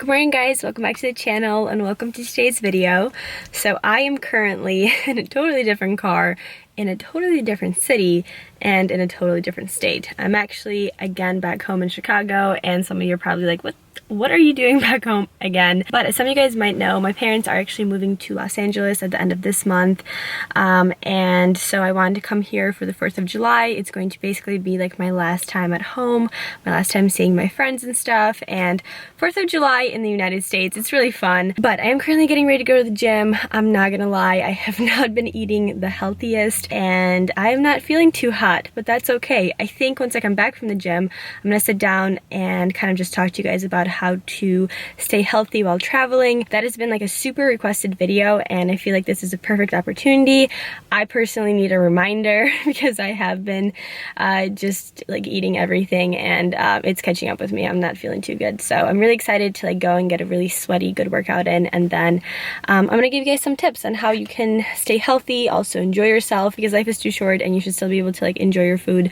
morning guys, welcome back to the channel and welcome to today's video. So I am currently in a totally different car, in a totally different city, and in a totally different state. I'm actually again back home in Chicago, and some of you are probably like, what are you doing back home again? But as some of you guys might know, my parents are actually moving to Los Angeles at the end of this month, and so I wanted to come here for the 4th of July. It's going to basically be like my last time at home, my last time seeing my friends and stuff, and 4th of July in the United States, it's really fun. But I am currently getting ready to go to the gym. I'm not gonna lie, I have not been eating the healthiest, and I am not feeling too hot, but that's okay. I think once I come back from the gym, I'm gonna sit down and kind of just talk to you guys about how to stay healthy while traveling. That has been like a super requested video, and I feel like this is a perfect opportunity. I personally need a reminder because I have been just like eating everything, and it's catching up with me. I'm not feeling too good, so I'm really excited to like go and get a really sweaty good workout in, and then I'm gonna give you guys some tips on how you can stay healthy, also enjoy yourself, because life is too short and you should still be able to like enjoy your food,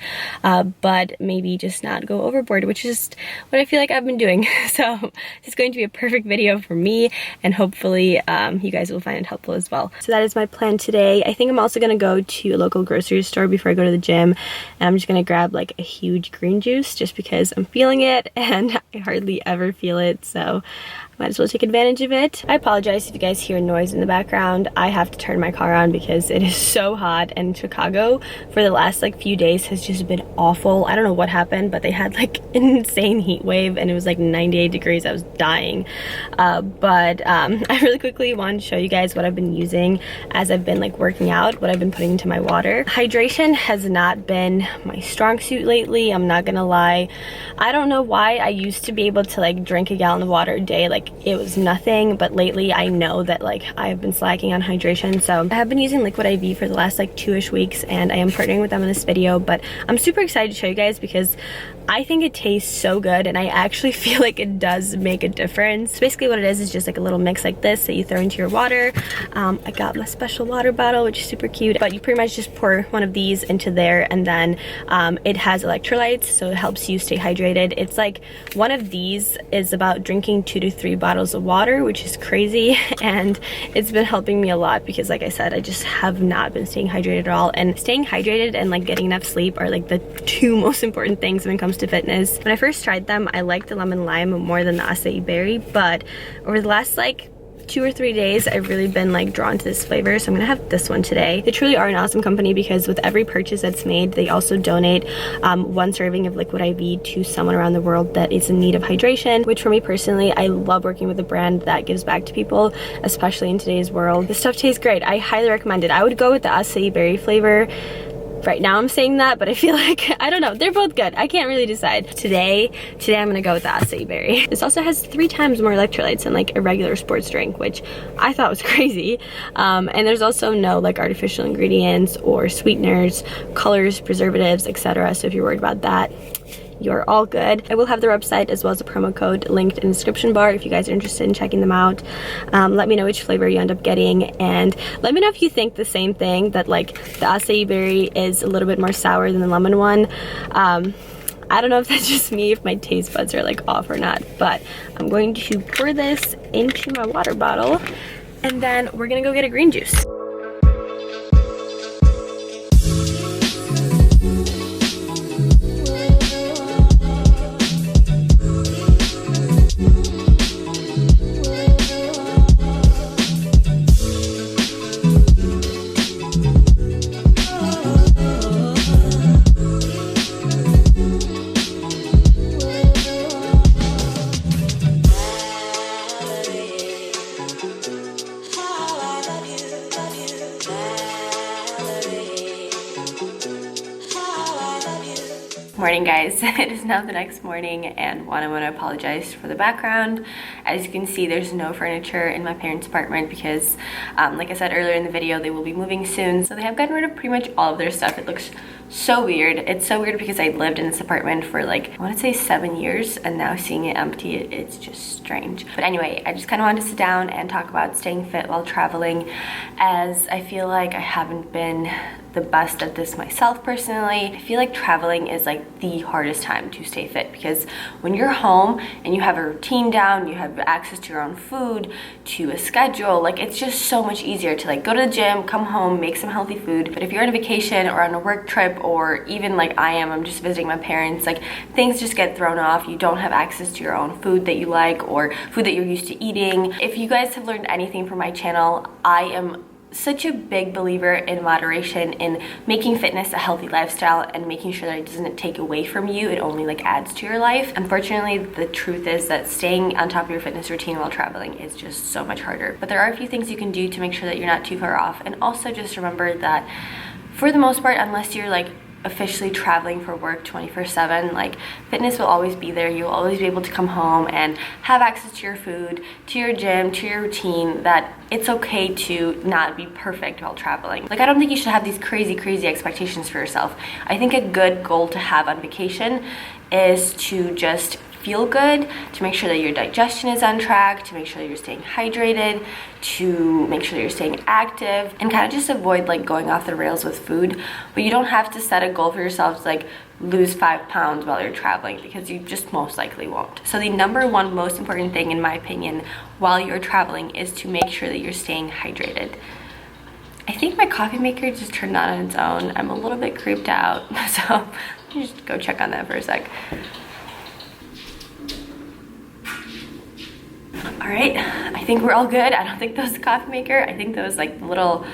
but maybe just not go overboard, which is what I feel like I've been doing. So it's going to be a perfect video for me, and hopefully you guys will find it helpful as well. So that is my plan today. I think I'm also gonna go to a local grocery store before I go to the gym, and I'm just gonna grab like a huge green juice just because I'm feeling it and I hardly ever feel it, so might as well take advantage of it. I apologize if you guys hear noise in the background. I have to turn my car on because it is so hot, and Chicago for the last like few days has just been awful. I don't know what happened, but they had like an insane heat wave and it was like 98 degrees. I was dying. I really quickly wanted to show you guys what I've been using as I've been like working out, what I've been putting into my water. Hydration has not been my strong suit lately, I'm not gonna lie. I don't know why. I used to be able to like drink a gallon of water a day, like it was nothing, but lately I know that like I have been slacking on hydration, so I have been using Liquid IV for the last like 2-ish weeks, and I am partnering with them in this video. But I'm super excited to show you guys because I think it tastes so good, and I actually feel like it does make a difference. So basically what it is just like a little mix like this that you throw into your water. I got my special water bottle, which is super cute, but you pretty much just pour one of these into there, and then it has electrolytes, so it helps you stay hydrated. It's like one of these is about drinking 2 to 3 bottles of water, which is crazy, and it's been helping me a lot because like I said, I just have not been staying hydrated at all, and staying hydrated and like getting enough sleep are like the 2 most important things when it comes to fitness. When I first tried them, I liked the lemon lime more than the acai berry, but over the last like 2 or 3 days, I've really been like drawn to this flavor, so I'm gonna have this one today. They truly are an awesome company because with every purchase that's made, they also donate 1 serving of Liquid IV to someone around the world that is in need of hydration, which for me personally, I love working with a brand that gives back to people, especially in today's world. This stuff tastes great. I highly recommend it. I would go with the acai berry flavor. Right now I'm saying that, but I feel like, I don't know, they're both good. I can't really decide. Today I'm gonna go with the acai berry. This also has 3 times more electrolytes than like a regular sports drink, which I thought was crazy. And there's also no like artificial ingredients or sweeteners, colors, preservatives, etc. So if you're worried about that, you're all good. I will have their website as well as a promo code linked in the description bar if you guys are interested in checking them out. Let me know which flavor you end up getting, and let me know if you think the same thing, that like the acai berry is a little bit more sour than the lemon one. I don't know if that's just me, if my taste buds are like off or not, but I'm going to pour this into my water bottle, and then we're gonna go get a green juice. Morning guys, it is now the next morning, and I want to apologize for the background. As you can see, there's no furniture in my parents' apartment because like I said earlier in the video, they will be moving soon, so they have gotten rid of pretty much all of their stuff. It looks so weird. It's so weird because I lived in this apartment for like, I want to say 7 years, and now seeing it empty, it's just strange. But anyway, I just kind of wanted to sit down and talk about staying fit while traveling, as I feel like I haven't been the best at this myself personally. I feel like traveling is like the hardest time to stay fit, because when you're home and you have a routine down, you have access to your own food, to a schedule, like it's just so much easier to like go to the gym, come home, make some healthy food. But if you're on a vacation or on a work trip, or even like I'm just visiting my parents, like things just get thrown off. You don't have access to your own food that you like, or food that you're used to eating. If you guys have learned anything from my channel, I am such a big believer in moderation, in making fitness a healthy lifestyle and making sure that it doesn't take away from you, it only like adds to your life. Unfortunately, the truth is that staying on top of your fitness routine while traveling is just so much harder. But there are a few things you can do to make sure that you're not too far off. And also just remember that for the most part, unless you're like officially traveling for work 24/7, like fitness will always be there. You'll always be able to come home and have access to your food, to your gym, to your routine, that it's okay to not be perfect while traveling. Like I don't think you should have these crazy expectations for yourself. I think a good goal to have on vacation is to just feel good, to make sure that your digestion is on track, to make sure that you're staying hydrated, to make sure that you're staying active, and kind of just avoid like going off the rails with food. But you don't have to set a goal for yourself to like lose 5 pounds while you're traveling, because you just most likely won't. So the number one most important thing, in my opinion, while you're traveling is to make sure that you're staying hydrated. I think my coffee maker just turned on its own. I'm a little bit creeped out, so let me just go check on that for a sec. All right, I think we're all good. I don't think that was the coffee maker. I think that was like the little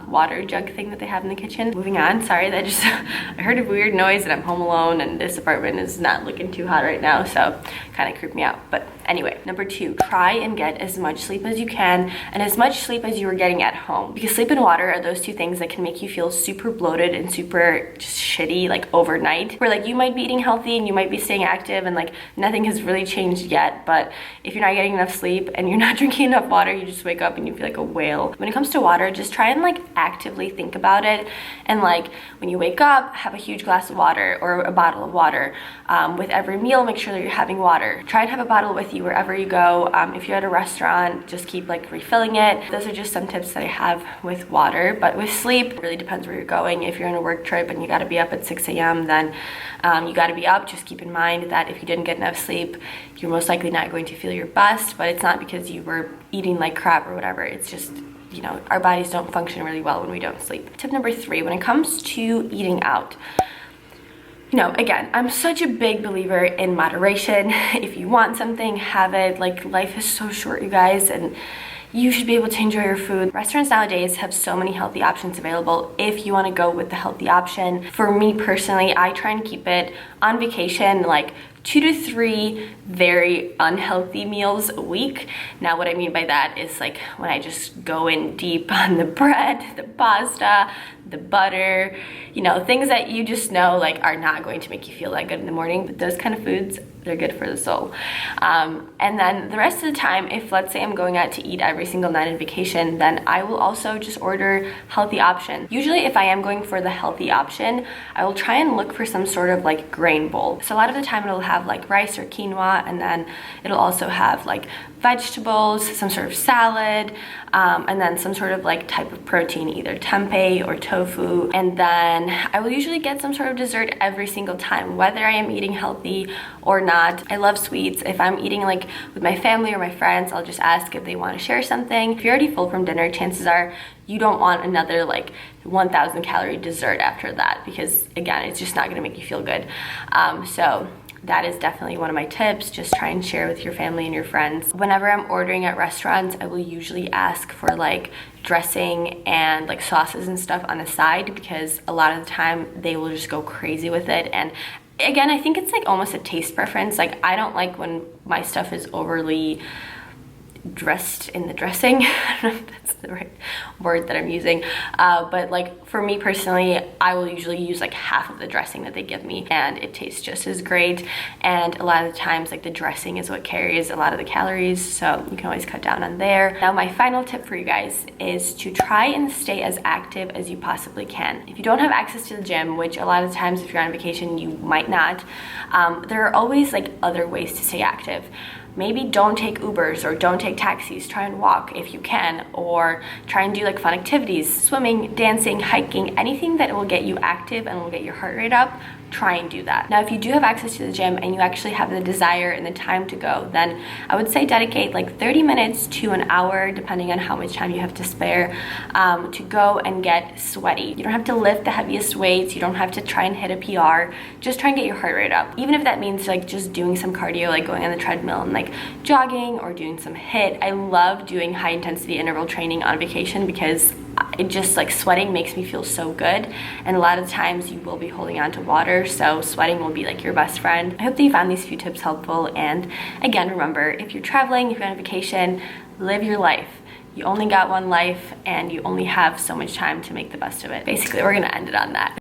water jug thing that they have in the kitchen. Moving on, sorry, that just, I heard a weird noise and I'm home alone and this apartment is not looking too hot right now, so kind of creeped me out. But anyway, number 2, try and get as much sleep as you can, and as much sleep as you were getting at home. Because sleep and water are those two things that can make you feel super bloated and super just shitty like overnight. Where like you might be eating healthy and you might be staying active and like nothing has really changed yet, but if you're not getting enough sleep and you're not drinking enough water, you just wake up and you feel like a whale. When it comes to water, just try and like actively think about it, and like when you wake up, have a huge glass of water or a bottle of water. With every meal, make sure that you're having water. Try and have a bottle with you wherever you go. If you're at a restaurant, just keep like refilling it. Those are just some tips that I have with water. But with sleep, it really depends where you're going. If you're on a work trip and you got to be up at 6 a.m., then you got to be up. Just keep in mind that if you didn't get enough sleep, you're most likely not going to feel your best, but it's not because you were eating like crap or whatever. It's just, you know, our bodies don't function really well when we don't sleep. Tip number 3, when it comes to eating out, you know, again, I'm such a big believer in moderation. If you want something, have it. Like, life is so short, you guys, and you should be able to enjoy your food. Restaurants nowadays have so many healthy options available if you want to go with the healthy option. For me personally, I try and keep it on vacation like 2 to 3 very unhealthy meals a week. Now, what I mean by that is like when I just go in deep on the bread, the pasta, the butter, you know, things that you just know like are not going to make you feel that good in the morning, but those kind of foods, they're good for the soul. And then the rest of the time, if let's say I'm going out to eat every single night on vacation, then I will also just order healthy option. Usually if I am going for the healthy option, I will try and look for some sort of like grain bowl. So a lot of the time it'll have like rice or quinoa, and then it'll also have like vegetables, some sort of salad, and then some sort of like type of protein, either tempeh or tofu. And then I will usually get some sort of dessert every single time, whether I am eating healthy or not. I love sweets. If I'm eating like with my family or my friends, I'll just ask if they want to share something. If you're already full from dinner, chances are you don't want another like 1,000 calorie dessert after that, because again, it's just not going to make you feel good. So that is definitely one of my tips. Just try and share with your family and your friends. Whenever I'm ordering at restaurants, I will usually ask for like dressing and like sauces and stuff on the side, because a lot of the time they will just go crazy with it. And again, I think it's like almost a taste preference. Like, I don't like when my stuff is overly dressed in the dressing. I don't know if that's the right word that I'm using, but like for me personally, I will usually use like half of the dressing that they give me, and it tastes just as great. And a lot of the times, like the dressing is what carries a lot of the calories, so you can always cut down on there. Now, my final tip for you guys is to try and stay as active as you possibly can. If you don't have access to the gym, which a lot of times if you're on vacation you might not, there are always like other ways to stay active. maybe don't take Ubers or don't take taxis. Try and walk if you can, or try and do like fun activities, swimming, dancing, hiking, anything that will get you active and will get your heart rate up. Try and do that. Now, if you do have access to the gym and you actually have the desire and the time to go, then I would say dedicate like 30 minutes to an hour, depending on how much time you have to spare, to go and get sweaty. You don't have to lift the heaviest weights. You don't have to try and hit a PR. Just try and get your heart rate up. Even if that means like just doing some cardio, like going on the treadmill and like jogging or doing some HIIT. I love doing high intensity interval training on vacation because it just like sweating makes me feel so good, and a lot of times you will be holding on to water, so sweating will be like your best friend. I hope that you found these few tips helpful, and again, remember, if you're traveling, if you're on vacation, live your life. You only got one life and you only have so much time to make the best of it. Basically, we're gonna end it on that.